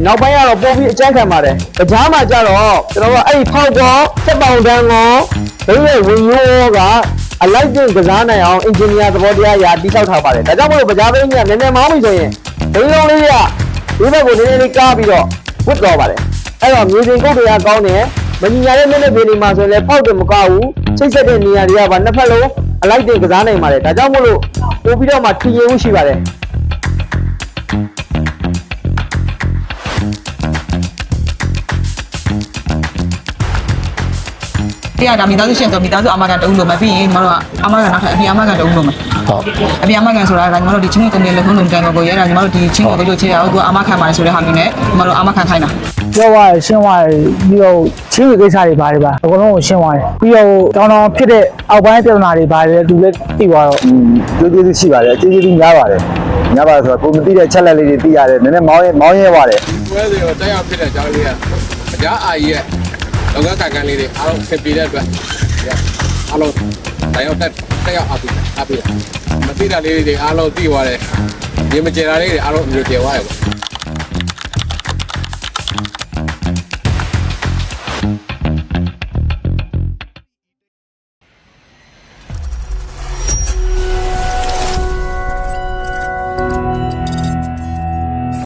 နောက်ပိုင်းကတော့ပို့ပြီးအကျန်းခံပါတယ်။ကြားမှာကြတော့ကျွန်တော်ကအဲ့ဒီဖောက်ကောစက်ပေါင်တန်းကောဘယ်လိုဝင်ရိုးကအလိုက်တင်ကစားနိုင်အောင်အင်ဂျင်နီယာသဘောတရားအရာတိစောက်ထားပါတယ်။ဒါကြောင့်မို့လို့ပကြားသိန်းကနည်းနည်းမောင်းပြီဆိုရင်ဘိန်းလုံးလေးကဒီဘက်ကိုနည်းနည်းလေးကားပြီးတော့ဝတ်တော်ပါတယ်။အဲ့တော့မြေပြင်ကုတ်တရားကောင်းတယ်မညီညာတဲ့မျက်နှာပြင်တွေမှာဆိုရင်လည်းဖောက်တယ်မကောက်ဘူးချိတ်ဆက်တဲ့နေရာတွေကပါနှစ်ဖက်လုံးအလိုက်တင်ကစားနိုင်ပါတယ်ဒါကြောင့်မို့လို့ပို့ပြီးတော့မှထင်ရမှုရှိပါတယ် တရားဒါမိသားစုရှင်တော့မိသားစုအမကန်တုံးလို့မပြီးရင်ကျွန်တော်တို့အမကန်နောက်ထပ်အပြင်အမကန်တုံးလို့မဟုတ်အပြင်အမကန်ဆိုတာကကျွန်တော်တို့ဒီချင်းကိုကုန်တယ်လို့ခုံးလုံးတန်ကိုရဲတာကျွန်တော်တို့ဒီချင်းကိုတို့ချေရအောင်သူအမခံပါတယ်ဆိုတဲ့ဟာမျိုးနဲ့ကျွန်တော်တို့အမခံခိုင်းတာ ပြောသွားရှင်းသွားပြီးတော့ချင်းဝေကိစ္စတွေပါတယ်ပါအကုန်လုံးကိုရှင်းသွားတယ်ပြီးတော့တောင်းတောင်းဖြစ်တဲ့အောက်ပိုင်းပြဿနာတွေပါတယ်သူလည်းသိသွားတော့ကျေးဇူးရှိပါတယ်ကျေးဇူးများပါတယ်များပါဆိုတော့ကိုမသိတဲ့ချက်လက်လေးတွေသိရတယ်နည်းနည်းမောင်းရဲပါတယ် ဘယ်လိုတက်ရောက်ဖြစ်တဲ့အကြောင်းလေးကအကြအာကြီးရဲ့လောကကန်လေးတွေအားလုံးဆင်ပြေတဲ့အတွက်အားလုံးတက်ရောက်အားပေးမသိတာလေးတွေအားလုံးသိသွားတယ်ဒီမကျေတာလေးတွေအားလုံးအမျိုးကျေသွားတယ်ပေါ့